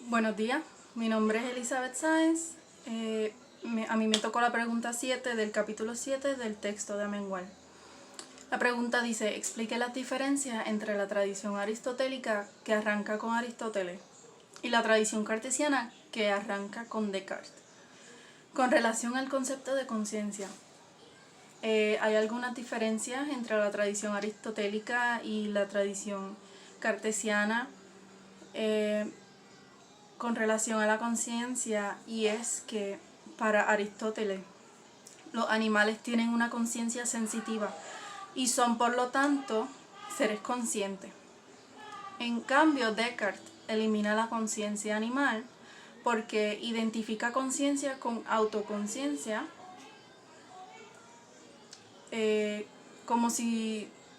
Buenos días, mi nombre es Elizabeth Sáenz. A mí me tocó la pregunta 7 del capítulo 7 del texto de Amengual. La pregunta dice: explique las diferencias entre la tradición aristotélica, que arranca con Aristóteles, y la tradición cartesiana, que arranca con Descartes, con relación al concepto de conciencia. ¿Hay algunas diferencias entre la tradición aristotélica y la tradición cartesiana con relación a la conciencia? Y es que para Aristóteles los animales tienen una conciencia sensitiva y son por lo tanto seres conscientes. En cambio, Descartes elimina la conciencia animal porque identifica conciencia con autoconciencia,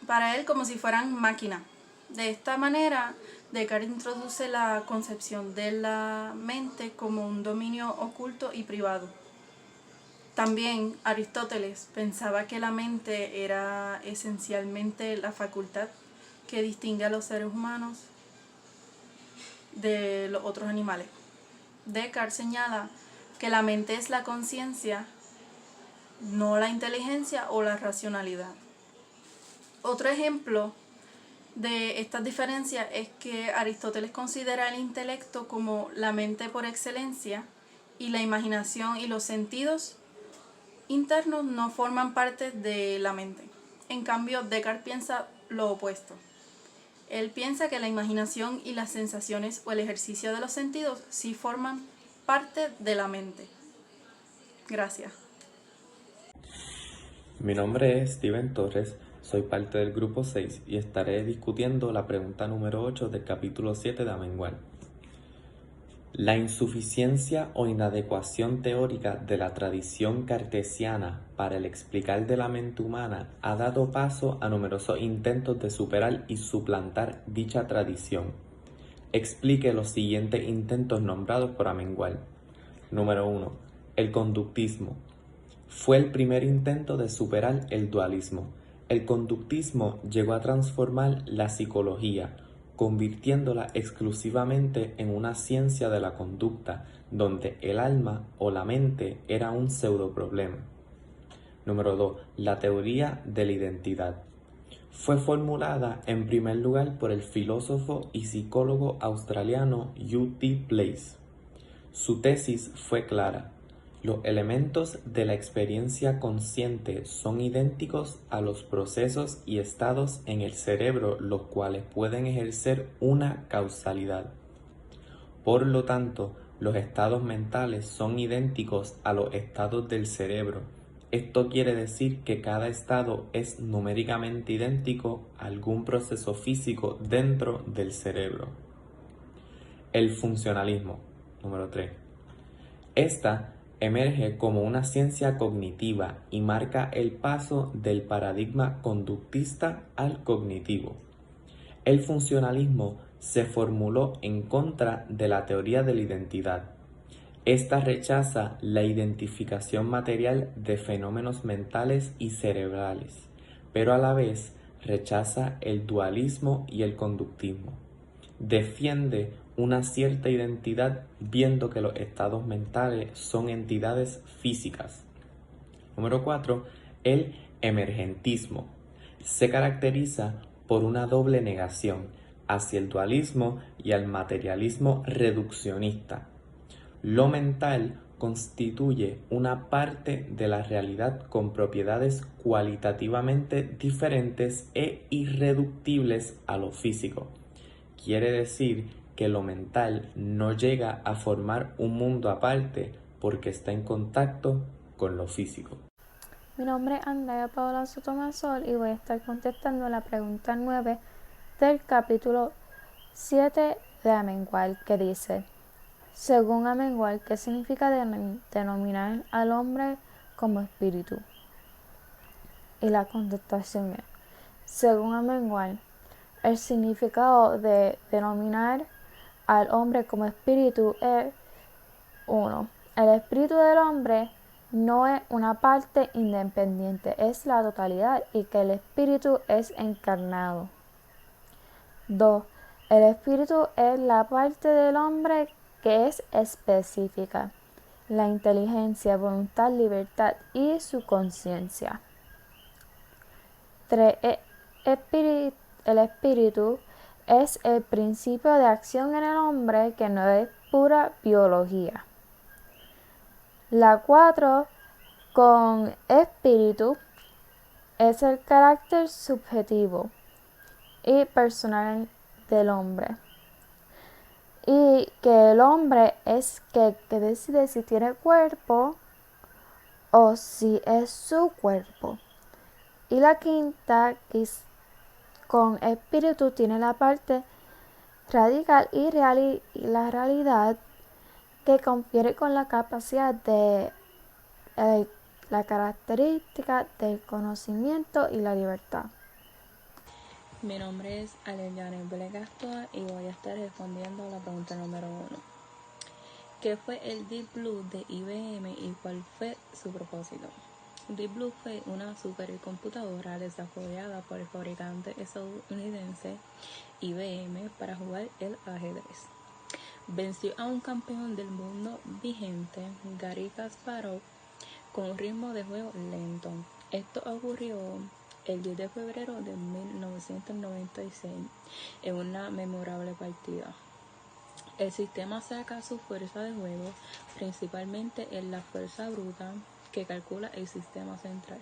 para él como si fueran máquinas. De esta manera, Descartes introduce la concepción de la mente como un dominio oculto y privado. También Aristóteles pensaba que la mente era esencialmente la facultad que distingue a los seres humanos de los otros animales. Descartes señala que la mente es la conciencia, no la inteligencia o la racionalidad. Otro ejemplo de estas diferencias es que Aristóteles considera el intelecto como la mente por excelencia y la imaginación y los sentidos internos no forman parte de la mente. En cambio, Descartes piensa lo opuesto. Él piensa que la imaginación y las sensaciones o el ejercicio de los sentidos sí forman parte de la mente. Gracias. Mi nombre es Steven Torres, soy parte del grupo 6 y estaré discutiendo la pregunta número 8 del capítulo 7 de Amengual. La insuficiencia o inadecuación teórica de la tradición cartesiana para el explicar de la mente humana ha dado paso a numerosos intentos de superar y suplantar dicha tradición. Explique los siguientes intentos nombrados por Amengual. Número 1. El conductismo. Fue el primer intento de superar el dualismo. El conductismo llegó a transformar la psicología, convirtiéndola exclusivamente en una ciencia de la conducta, donde el alma o la mente era un pseudoproblema. Número 2. La teoría de la identidad. Fue formulada en primer lugar por el filósofo y psicólogo australiano U.T. Place. Su tesis fue clara: los elementos de la experiencia consciente son idénticos a los procesos y estados en el cerebro los cuales pueden ejercer una causalidad. Por lo tanto, los estados mentales son idénticos a los estados del cerebro. Esto quiere decir que cada estado es numéricamente idéntico a algún proceso físico dentro del cerebro. El funcionalismo. Número 3. Esta emerge como una ciencia cognitiva y marca el paso del paradigma conductista al cognitivo. El funcionalismo se formuló en contra de la teoría de la identidad. Esta rechaza la identificación material de fenómenos mentales y cerebrales, pero a la vez rechaza el dualismo y el conductismo. Defiende una cierta identidad viendo que los estados mentales son entidades físicas. Número 4. El emergentismo. Se caracteriza por una doble negación hacia el dualismo y al materialismo reduccionista. Lo mental constituye una parte de la realidad con propiedades cualitativamente diferentes e irreductibles a lo físico. Quiere decir que lo mental no llega a formar un mundo aparte porque está en contacto con lo físico. Mi nombre es Andrea Paola Sotomayor y voy a estar contestando la pregunta 9 del capítulo 7 de Amengual, que dice: según Amengual, ¿qué significa denominar al hombre como espíritu? Y la contestación es: según Amengual, el significado de denominar al hombre como espíritu es: 1. El espíritu del hombre no es una parte independiente, es la totalidad, y que el espíritu es encarnado. 2. El espíritu es la parte del hombre que es específica: la inteligencia, voluntad, libertad y su conciencia. 3. El espíritu es el principio de acción en el hombre que no es pura biología. La 4, con espíritu, es el carácter subjetivo y personal del hombre. Y que el hombre es que decide si tiene cuerpo o si es su cuerpo. Y la 5, que con espíritu, tiene la parte radical y la realidad que confiere con la capacidad de la característica del conocimiento y la libertad. Mi nombre es Aleliane Belegastoa y voy a estar respondiendo a la pregunta número 1. ¿Qué fue el Deep Blue de IBM y cuál fue su propósito? Deep Blue fue una supercomputadora desarrollada por el fabricante estadounidense IBM para jugar el ajedrez. Venció a un campeón del mundo vigente, Garry Kasparov, con un ritmo de juego lento. Esto ocurrió el 10 de febrero de 1996 en una memorable partida. El sistema saca su fuerza de juego principalmente en la fuerza bruta que calcula el sistema central.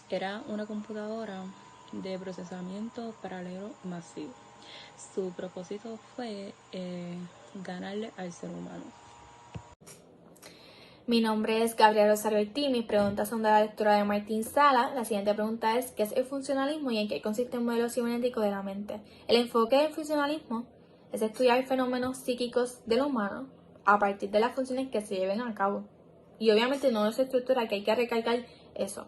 Era una computadora de procesamiento paralelo masivo. Su propósito fue ganarle al ser humano. Mi nombre es Gabriel Rosario Ortiz. Mis preguntas son de la lectura de Martín Sala. La siguiente pregunta es: ¿qué es el funcionalismo y en qué consiste el modelo cibernético de la mente? El enfoque del funcionalismo es estudiar fenómenos psíquicos del humano a partir de las funciones que se lleven a cabo. Y obviamente no es estructura, que hay que recalcar eso.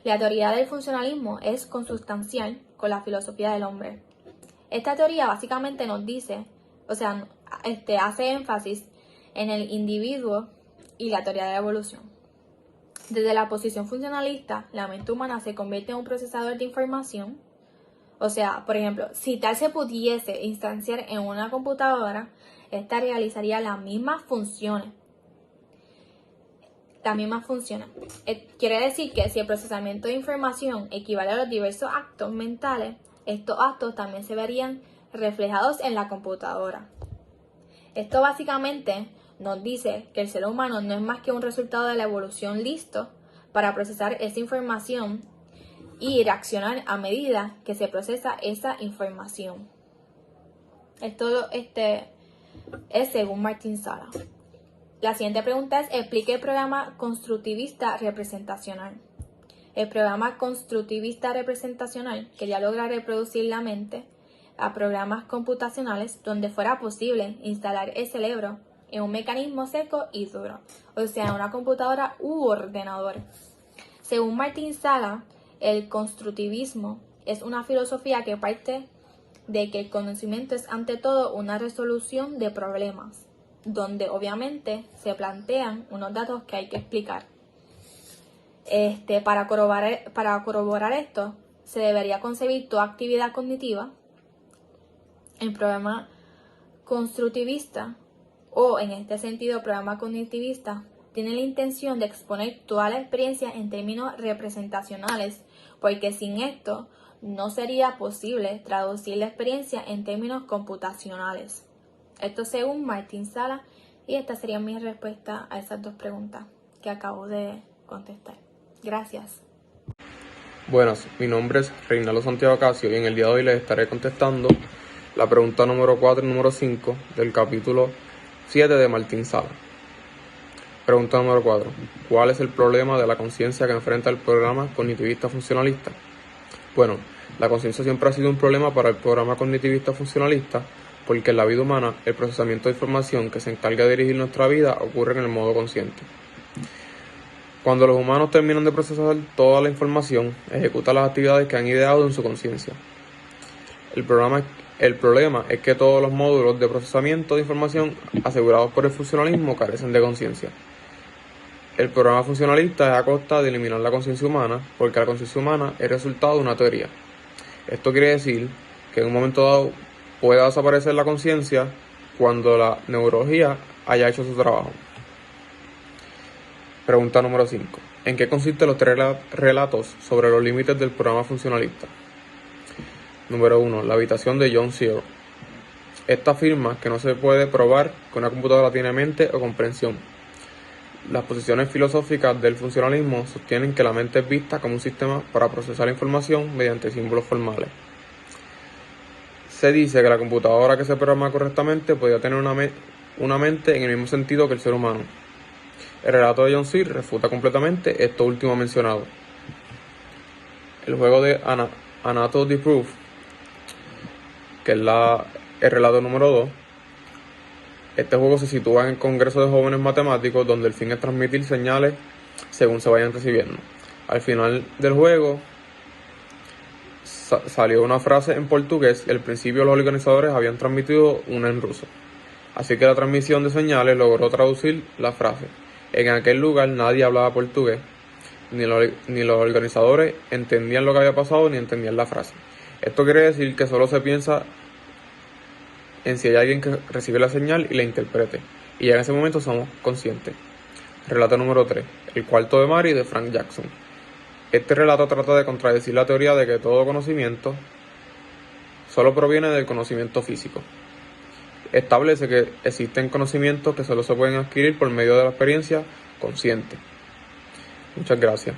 La teoría del funcionalismo es consustancial con la filosofía del hombre. Esta teoría básicamente nos dice, hace énfasis en el individuo y la teoría de la evolución. Desde la posición funcionalista, la mente humana se convierte en un procesador de información. O sea, por ejemplo, si tal se pudiese instanciar en una computadora, esta realizaría las mismas funciones. Quiere decir que si el procesamiento de información equivale a los diversos actos mentales, estos actos también se verían reflejados en la computadora. Esto básicamente nos dice que el ser humano no es más que un resultado de la evolución listo para procesar esa información y reaccionar a medida que se procesa esa información. Esto es según Martín Sala. La siguiente pregunta es: explique el programa constructivista representacional. El programa constructivista representacional quería lograr reproducir la mente a programas computacionales donde fuera posible instalar el cerebro en un mecanismo seco y duro, o sea, una computadora u ordenador. Según Martín Sala, el constructivismo es una filosofía que parte de que el conocimiento es ante todo una resolución de problemas, donde obviamente se plantean unos datos que hay que explicar. Para corroborar esto, se debería concebir toda actividad cognitiva. El programa constructivista, o en este sentido, programa cognitivista, tiene la intención de exponer toda la experiencia en términos representacionales, porque sin esto no sería posible traducir la experiencia en términos computacionales. Esto según Martín Sala, y esta sería mi respuesta a esas dos preguntas que acabo de contestar. Gracias. Buenas, mi nombre es Reinaldo Santiago Casio y en el día de hoy les estaré contestando la pregunta número 4 y número 5 del capítulo 7 de Martín Sala. Pregunta número 4. ¿Cuál es el problema de la conciencia que enfrenta el programa cognitivista funcionalista? Bueno, la conciencia siempre ha sido un problema para el programa cognitivista funcionalista porque en la vida humana el procesamiento de información que se encarga de dirigir nuestra vida ocurre en el modo consciente. Cuando los humanos terminan de procesar toda la información, ejecutan las actividades que han ideado en su conciencia. El problema es que todos los módulos de procesamiento de información asegurados por el funcionalismo carecen de conciencia. El programa funcionalista es a costa de eliminar la conciencia humana, porque la conciencia humana es resultado de una teoría. Esto quiere decir que en un momento dado pueda desaparecer la conciencia cuando la neurología haya hecho su trabajo. Pregunta número 5. ¿En qué consisten los 3 relatos sobre los límites del programa funcionalista? Número 1. La habitación de John Searle. Esta afirma que no se puede probar que una computadora tiene mente o comprensión. Las posiciones filosóficas del funcionalismo sostienen que la mente es vista como un sistema para procesar información mediante símbolos formales. Se dice que la computadora que se programa correctamente podría tener una mente en el mismo sentido que el ser humano. El relato de John Searle refuta completamente esto último mencionado. El juego de Anatoly Proof, que es el relato número 2, este juego se sitúa en el Congreso de Jóvenes Matemáticos, donde el fin es transmitir señales según se vayan recibiendo. Al final del juego salió una frase en portugués y al principio los organizadores habían transmitido una en ruso. Así que la transmisión de señales logró traducir la frase. En aquel lugar nadie hablaba portugués, ni los organizadores entendían lo que había pasado ni entendían la frase. Esto quiere decir que solo se piensa en si hay alguien que recibe la señal y la interprete, y ya en ese momento somos conscientes. Relato número 3, El cuarto de Mary, de Frank Jackson. Este relato trata de contradecir la teoría de que todo conocimiento solo proviene del conocimiento físico. Establece que existen conocimientos que solo se pueden adquirir por medio de la experiencia consciente. Muchas gracias.